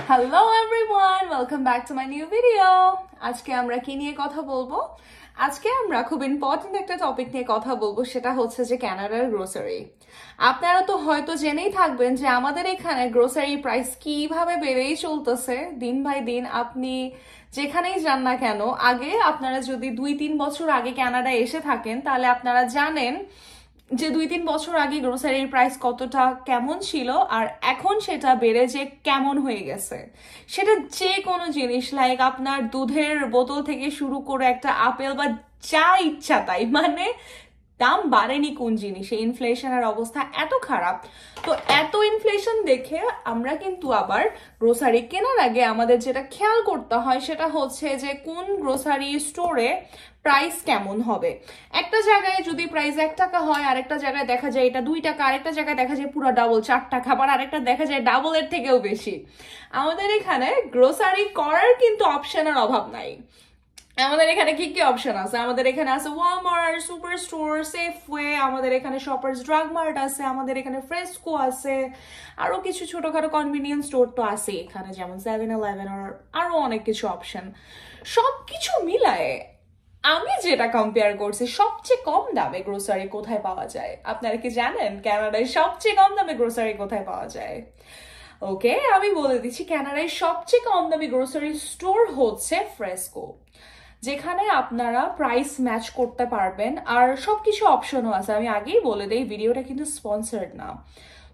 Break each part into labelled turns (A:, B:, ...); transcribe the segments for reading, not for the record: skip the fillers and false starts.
A: Hello everyone, welcome back to my new video. আজকে আমরা কি নিয়ে কথা বলবো? আজকে আমরা খুব ইম্পর্টেন্ট একটা টপিক নিয়ে কথা বলবো, সেটা হচ্ছে যে কানাডার গ্রোসারি। আপনারা তো হয়তো জেনেই থাকবেন যে আমাদের এখানে গ্রোসারি প্রাইস কিভাবে বেড়েই চলতেছে দিন বাই দিন। আপনি যেখানেই যান না কেন, আগে আপনারা যদি 2-3 বছর আগে কানাডায় এসে থাকেন তাহলে আপনারা জানেন যে 2-3 বছর আগে গ্রোসারির প্রাইস কতটা কেমন ছিল আর এখন সেটা বেড়ে যে কেমন হয়ে গেছে। সেটা যে কোনো জিনিস, লাইক আপনার দুধের বোতল থেকে শুরু করে একটা আপেল বা যা ইচ্ছা তাই, মানে দাম বাড়েনি কোন জিনিসে। ইনফ্লেশনের অবস্থা এত খারাপ, তো এত ইনফ্লেশন দেখে আমরা কিন্তু আবার গ্রোসারি কেনার আগে আমাদের যেটা খেয়াল করতে হয় সেটা হচ্ছে যে কোন গ্রোসারি স্টোরে প্রাইস কেমন হবে। একটা জায়গায় যদি প্রাইস 1 টাকা হয়, আরেকটা জায়গায় দেখা যায় এটা 2 টাকা, আরেকটা জায়গায় দেখা যায় পুরো ডাবল 4 টাকা, আবার আরেকটা দেখা যায় ডাবলের থেকেও বেশি। আমাদের এখানে গ্রোসারি করার কিন্তু অপশনের অভাব নাই। আমাদের এখানে কি কি অপশন আছে? আমাদের এখানে আছে ওয়ালমার্ট, সুপার স্টোর, সেফওয়ে, আমাদের এখানে শপার্স ড্রাগ মার্ট আছে, আমাদের এখানে ফ্রেস্কো আছে, আরো কিছু ছোটখাটো কনভিনিয়েন্স স্টোর তো আছে এখানে, যেমন 7-Eleven, আর আরো অনেক কিছু অপশন। সবকিছু মিলায়ে আমি যেটা কম্পেয়ার করছি, সবচেয়ে কম দামে গ্রোসারি কোথায় পাওয়া যায় আপনারা কি জানেন? কানাডায় সবচেয়ে কম দামে গ্রোসারি কোথায় পাওয়া যায়? ওকে, আমি বলে দিচ্ছি, কানাডায় সবচেয়ে কম দামি গ্রোসারি স্টোর হচ্ছে ফ্রেস্কো, যেখানে আপনারা প্রাইস ম্যাচ করতে পারবেন আর সবকিছু অপশনও আছে। আমি আগেই বলে দেই, ভিডিওটা কিন্তু স্পন্সার্ড না।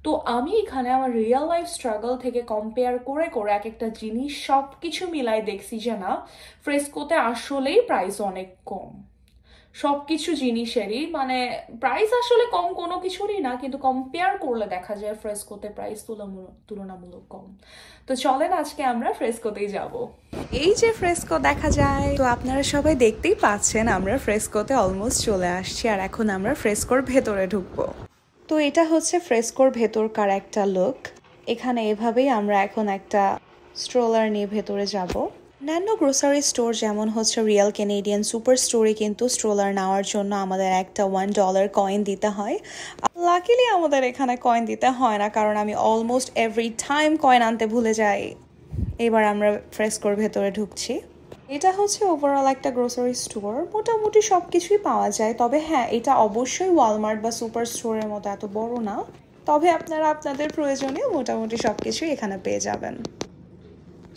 A: তো আমি এখানে আমার রিয়েল লাইফ স্ট্রাগল থেকে কম্পেয়ার করে করে এক একটা জিনিস সবকিছু মিলাই দেখছি যে না, ফ্রেস্কোতে আসলেই প্রাইস অনেক কম। সবকিছু জিনিসেরই মানে প্রাইস আসলে কম কোনো কিছুরই না, কিন্তু কম্পেয়ার করলে দেখা যায় ফ্রেস্কোতে প্রাইস তুলনামূলক কম। তো চলেন আজকে আমরা ফ্রেস্কোতেই যাব। এই যে ফ্রেস্কো দেখা যায়, তো আপনারা সবাই দেখতেই পাচ্ছেন আমরা ফ্রেস্কোতে অলমোস্ট চলে আসছি আর এখন আমরা ফ্রেস্কোর ভেতরে ঢুকবো। তো এটা হচ্ছে ফ্রেস্কোর ভেতরকার একটা লুক। এখানে এভাবেই আমরা এখন একটা স্ট্রোলার নিয়ে ভেতরে যাব। অন্যান্য গ্রোসারি স্টোর যেমন হচ্ছে রিয়েল ক্যানাডিয়ান সুপার স্টোরে কিন্তু স্ট্রোলার নেওয়ার জন্য আমাদের একটা $1 কয়েন দিতে হয়। লাকিলি আমাদের এখানে কয়েন দিতে হয় না, কারণ আমি অলমোস্ট এভরি টাইম কয়েন আনতে ভুলে যাই। এবার আমরা ফ্রেস্কোর ভেতরে ঢুকছি। এটা হচ্ছে ওভারঅল একটা গ্রোসারি স্টোর, মোটামুটি সব কিছুই পাওয়া যায়। তবে হ্যাঁ, এটা অবশ্যই ওয়ালমার্ট বা সুপার স্টোরের মতো এত বড় না, তবে আপনারা আপনাদের প্রয়োজনীয় মোটামুটি সব কিছুই এখানে পেয়ে যাবেন।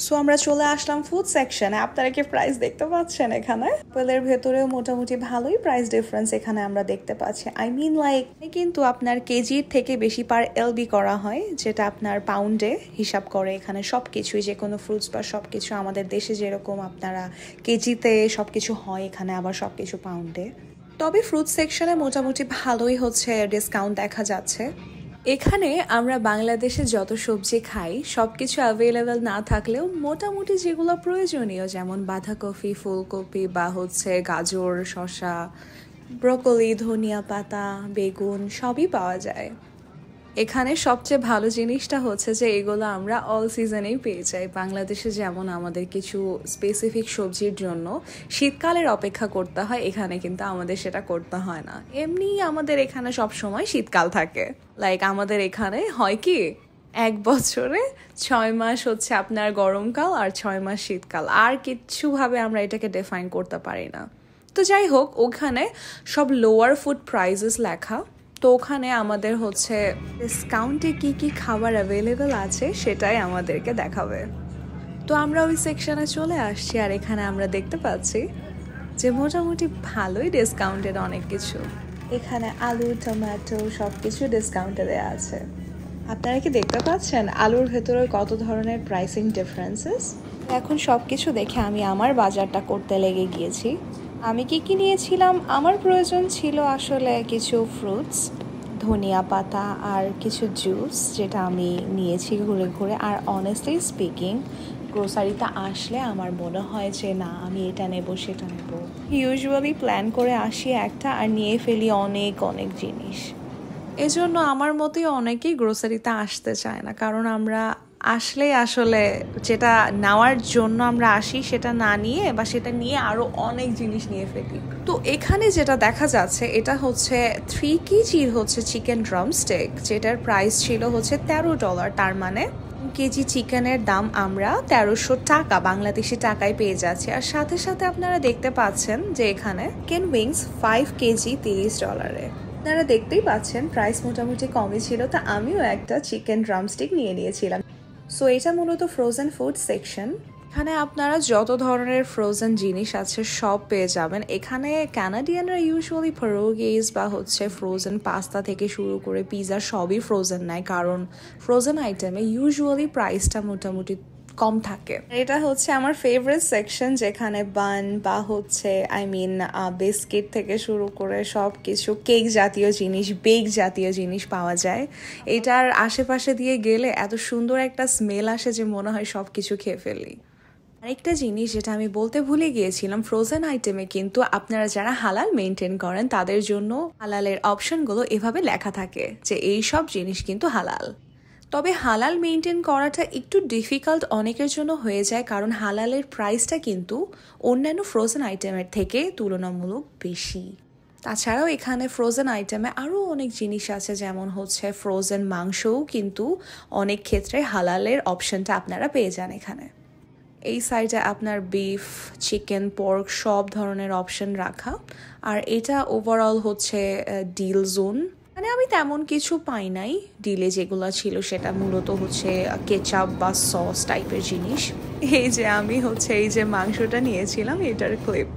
A: সো আমরা চলে আসলাম ফুড সেকশনে। আপনারা কি প্রাইস দেখতে পাচ্ছেন? এখানে আপেলের ভেতরেও মোটামুটি ভালোই প্রাইস ডিফারেন্স এখানে আমরা দেখতে পাচ্ছি। আই মিন লাইক কিন্তু আপনার কেজির থেকে বেশি পার এলবি করা হয়, যেটা আপনার পাউন্ডে হিসাব করে এখানে সবকিছুই, যে কোনো ফ্রুটস বা সবকিছু আমাদের দেশে যেরকম আপনারা কেজিতে সবকিছু হয়, এখানে আবার সবকিছু পাউন্ডে। তবে ফ্রুট সেকশনে মোটামুটি ভালোই হচ্ছে ডিসকাউন্ট দেখা যাচ্ছে। এখানে আমরা বাংলাদেশে যত সবজি খাই সবকিছু অ্যাভেলেবেল না থাকলেও মোটামুটি যেগুলো প্রয়োজনীয়, যেমন বাঁধাকপি, ফুলকপি বা হচ্ছে গাজর, শসা, ব্রকলি, ধনিয়া পাতা, বেগুন সবই পাওয়া যায়। এখানে সবচেয়ে ভালো জিনিসটা হচ্ছে যে এগুলো আমরা অল সিজনেই পেয়ে যাই। বাংলাদেশে যেমন আমাদের কিছু স্পেসিফিক সবজির জন্য শীতকালের অপেক্ষা করতে হয়, এখানে কিন্তু আমাদের সেটা করতে হয় না। এমনি আমাদের এখানে সব সময় শীতকাল থাকে। লাইক আমাদের এখানে হয় কি, 1 বছরে 6 মাস হচ্ছে আপনার গরমকাল আর 6 মাস শীতকাল, আর কিচ্ছুভাবে আমরা এটাকে ডিফাইন করতে পারি না। তো যাই হোক, ওখানে সব লোয়ার ফুড প্রাইসেস লেখা। তো ওখানে আমাদের হচ্ছে ডিসকাউন্টে কি কি খাবার অ্যাভেলেবেল আছে সেটাই আমাদেরকে দেখাবে। তো আমরা ওই সেকশনে চলে আসছি আর এখানে আমরা দেখতে পাচ্ছি যে মোটামুটি ভালোই ডিসকাউন্টেড অনেক কিছু। এখানে আলু, টমেটো সব কিছু ডিসকাউন্টে দেওয়া আছে। আপনারা কি দেখতে পাচ্ছেন আলুর ভেতরে কত ধরনের প্রাইসিং ডিফারেন্সেস? এখন সব কিছু দেখে আমি আমার বাজারটা করতে লেগে গিয়েছি। আমি কি কি নিয়েছিলাম? আমার প্রয়োজন ছিল আসলে কিছু ফ্রুটস, ধনিয়া পাতা আর কিছু জুস, যেটা আমি নিয়েছি ঘুরে ঘুরে। আর অনেস্টলি স্পিকিং, গ্রোসারিতে আসলে আমার মনে হয় যে না, আমি এটা নেব সেটা নেব। ইউজুয়ালি প্ল্যান করে আসি একটা আর নিয়ে ফেলি অনেক অনেক জিনিস। এজন্য আমার মতোই অনেকেই গ্রোসারিতে আসতে চায় না, কারণ আমরা আসলে যেটা নেওয়ার জন্য আমরা আসি সেটা না নিয়ে বা সেটা নিয়ে আরো অনেক জিনিস নিয়ে ফেলি। তো এখানে যেটা দেখা যাচ্ছে এটা হচ্ছে 3 কেজির হচ্ছে চিকেন ড্রামস্টিক, যেটার প্রাইস ছিল হচ্ছে $13। তার মানে কেজি চিকেনের দাম আমরা 1300 টাকা বাংলাদেশি টাকায় পেয়ে যাচ্ছি। আর সাথে সাথে আপনারা দেখতে পাচ্ছেন যে এখানে চিকেন উইংস 5 কেজি $30। আপনারা দেখতেই পাচ্ছেন প্রাইস মোটামুটি কমই ছিল, তা আমিও একটা চিকেন ড্রামস্টিক নিয়ে নিয়েছিলাম। সো এটা মূলত ফ্রোজেন ফুড সেকশন। এখানে আপনারা যত ধরনের ফ্রোজেন জিনিস আছে সব পেয়ে যাবেন। এখানে কানাডিয়ানরা ইউজুয়ালি পিরোগিস বা হচ্ছে ফ্রোজেন পাস্তা থেকে শুরু করে পিৎজা সবই ফ্রোজেন নেয়, কারণ ফ্রোজেন আইটেমে ইউজুয়ালি প্রাইসটা মোটামুটি কম থাকে। এটা হচ্ছে আমার ফেভারিট সেকশন, যেখানে বান বা হচ্ছে বিস্কিট থেকে শুরু করে সব কিছু কেক জাতীয় জিনিস, বেক জাতীয় জিনিস পাওয়া যায়। এটার আশেপাশে দিয়ে গেলে এত সুন্দর একটা স্মেল আসে যে মনে হয় সব কিছু খেয়ে ফেলি। আরেকটা জিনিস যেটা আমি বলতে ভুলে গিয়েছিলাম, ফ্রোজেন আইটেমে কিন্তু আপনারা যারা হালাল মেনটেন করেন তাদের জন্য হালালের অপশনগুলো এভাবে লেখা থাকে যে এই সব জিনিস কিন্তু হালাল। তবে হালাল মেনটেন করাটা একটু ডিফিকাল্ট অনেকের জন্য হয়ে যায়, কারণ হালালের প্রাইসটা কিন্তু অন্যান্য ফ্রোজেন আইটেমের থেকে তুলনামূলক বেশি। তাছাড়াও এখানে ফ্রোজেন আইটেমে আরও অনেক জিনিস আছে, যেমন হচ্ছে ফ্রোজেন মাংসও কিন্তু অনেক ক্ষেত্রে হালালের অপশনটা আপনারা পেয়ে যান এখানে। এই সাইডে আপনার বিফ, চিকেন, পর্ক সব ধরনের অপশন রাখা। আর এটা ওভারঅল হচ্ছে ডিল জোন। মানে আমি তেমন কিছু পাই নাই, ডিলে যেগুলো ছিল সেটা মূলত হচ্ছে কেচাপ বা সস টাইপের জিনিস। এই যে আমি হচ্ছে এই যে মাংসটা নিয়েছিলাম এটার ক্লিপ।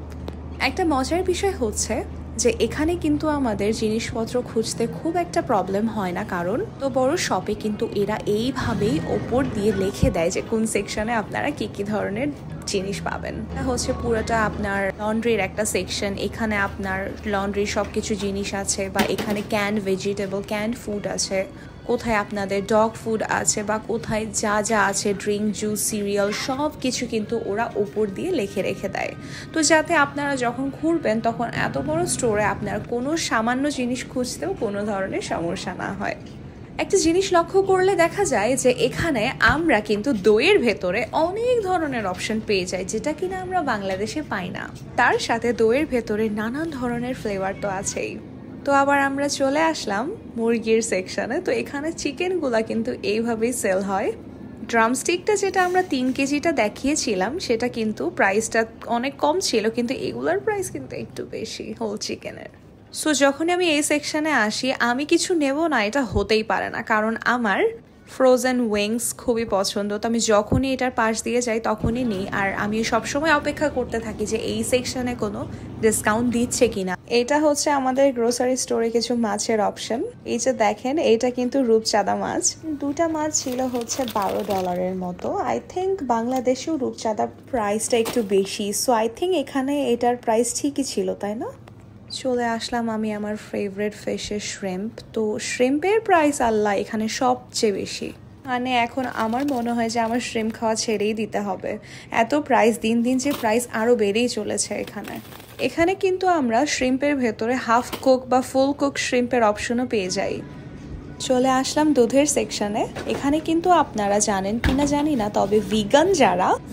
A: একটা মজার বিষয় হচ্ছে যে এখানে কিন্তু আমাদের জিনিসপত্র খুঁজতে খুব একটা প্রবলেম হয় না, কারণ তো বড় শপে কিন্তু এরা এইভাবেই ওপর দিয়ে লিখে দেয় যে কোন সেকশনে আপনারা কি কি ধরনের জিনিস পাবেন। এটা হচ্ছে পুরোটা আপনার লন্ড্রির একটা সেকশন। এখানে আপনার লন্ড্রির সবকিছু জিনিস আছে, বা এখানে ক্যান্ড ভেজিটেবল, ক্যান্ড ফুড আছে, কোথায় আপনাদের ডগ ফুড আছে, বা কোথায় যা যা আছে ড্রিঙ্ক, জুস, সিরিয়াল সব কিছু কিন্তু ওরা উপর দিয়ে লিখে রেখে দেয়। তো যাতে আপনারা যখন ঘুরবেন তখন এত বড় স্টোরে আপনার কোনো সামান্য জিনিস খুঁজতেও কোনো ধরনের সমস্যা না হয়। একটা জিনিস লক্ষ্য করলে দেখা যায় যে এখানে আমরা কিন্তু দইয়ের ভেতরে অনেক ধরনের অপশন পেয়ে যাই, যেটা কিনা আমরা বাংলাদেশে পাই না। তার সাথে দইয়ের ভেতরে নানান ধরনের ফ্লেভার তো আছেই। তো আবার আমরা চলে আসলাম মুরগির সেকশনে। তো এখানে চিকেনগুলা কিন্তু এইভাবেই সেল হয়। ড্রামস্টিকটা যেটা আমরা 3 কেজিটা দেখিয়েছিলাম সেটা কিন্তু প্রাইসটা অনেক কম ছিল, কিন্তু এগুলার প্রাইস কিন্তু একটু বেশি হোল চিকেনের। সো যখন আমি এই সেকশনে আসি আমি কিছু নেব না এটা হতেই পারে না, কারণ আমার ফ্রোজেন উইংস খুবই পছন্দ। তো আমি যখনই এটার পাশ দিয়ে যাই তখনই নিই, আর আমি সবসময় অপেক্ষা করতে থাকি যে এই সেকশনে কোনো ডিসকাউন্ট দিচ্ছে কিনা। এটা হচ্ছে আমাদের গ্রোসারি স্টোরে কিছু মাছের অপশন। এই যে দেখেন এটা কিন্তু রূপচাঁদা মাছ। দুটা মাছ ছিল হচ্ছে $12 মতো। আই থিঙ্ক বাংলাদেশেও রূপচাঁদা প্রাইসটা একটু বেশি, সো আই থিঙ্ক এখানে এটার প্রাইস ঠিকই ছিল, তাই না? চলে আসলাম আমি আমার ফেভারিট ফিশের শ্রিম্প। তো শ্রিম্পের প্রাইস আল্লাহ এখানে সবচেয়ে বেশি। মানে এখন আমার মনে হয় যে আমার শ্রিম্প খাওয়া ছেড়েই দিতে হবে, এত প্রাইস দিন দিন যে প্রাইস আরও বেড়েই চলেছে এখানে। এখানে কিন্তু আমরা শ্রিম্পের ভেতরে হাফ কুক বা ফুল কুক শ্রিম্পের অপশনও পেয়ে যাই। চলে আসলাম দুধের সেকশনে। এখানে কিন্তু আপনারা জানেন কিনা জানি না, তবে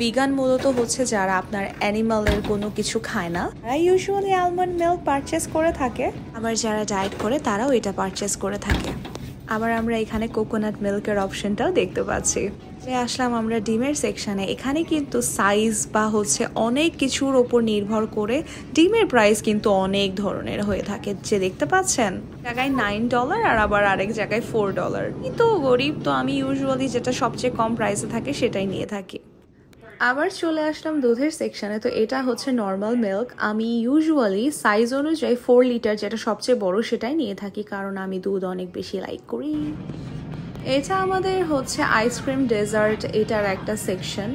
A: ভিগান মূলত হচ্ছে যারা আপনার অ্যানিমালের কোনো কিছু খায় না, তারা ইউজুয়ালি আলমন্ড মিল্ক পারচেস করে থাকে। আবার যারা ডায়েট করে তারাও এটা পারচেস করে থাকে। আবার আমরা এখানে কোকোনাট মিল্কের অপশনটাও দেখতে পাচ্ছি। আসলাম আমরা ডিমের সেকশনে। এখানে কিন্তু সাইজ বা হচ্ছে অনেক কিছুর ওপর নির্ভর করে ডিমের প্রাইস কিন্তু অনেক ধরনের হয়ে থাকে, যে দেখতে পাচ্ছেন জায়গায় $9 আর আবার আরেক জায়গায় $4। কিন্তু গরিব, তো আমি ইউজুয়ালি যেটা সবচেয়ে কম প্রাইসে থাকে সেটাই নিয়ে থাকি। আবার চলে আসলাম দুধের সেকশনে। তো এটা হচ্ছে নর্মাল মিল্ক। আমি ইউজুয়ালি সাইজ অনুযায়ী 4 লিটার যেটা সবচেয়ে বড় সেটাই নিয়ে থাকি, কারণ আমি দুধ অনেক বেশি লাইক করি। এটা আমাদের হচ্ছে আইসক্রিম ডেজার্ট, এটার একটা সেকশন।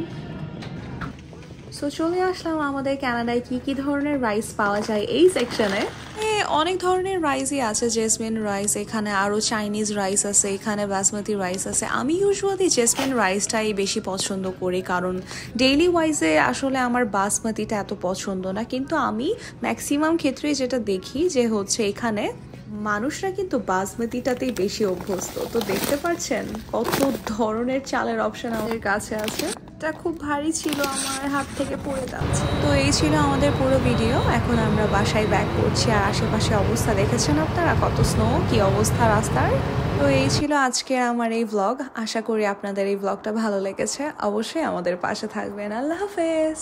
A: সো চলে আসলাম আমাদের কানাডায় কি কি ধরনের রাইস পাওয়া যায় এই সেকশনে। অনেক ধরনের রাইসই আছে, জেসমিন রাইস, এখানে আরও চাইনিজ রাইস আছে, এখানে বাসমতি রাইস আছে। আমি ইউজুয়ালি জেসমিন রাইসটাই বেশি পছন্দ করি, কারণ ডেইলি ওয়াইজে আসলে আমার বাসমতিটা এত পছন্দ না। কিন্তু আমি ম্যাক্সিমাম ক্ষেত্রে যেটা দেখি যে হচ্ছে এখানে মানুষরা কিন্তু বাসমতিটাতেই বেশি অভ্যস্ত। তো দেখতে পাচ্ছেন কত ধরনের চালের অপশন আমাদের কাছে আছে। ব্যাগটা খুব ভারী ছিল, আমার হাত থেকে পড়ে যাচ্ছে। তো এই ছিল আমাদের পুরো ভিডিও। এখন আমরা বাসায় ব্যাক করছি, আর আশেপাশে অবস্থা দেখেছেন আপনারা, কত স্নো, কি অবস্থা রাস্তার। তো এই ছিল আজকের আমার এই ব্লগ। আশা করি আপনাদের এই ব্লগটা ভালো লেগেছে। অবশ্যই আমাদের পাশে থাকবেন। আল্লাহ হাফেজ।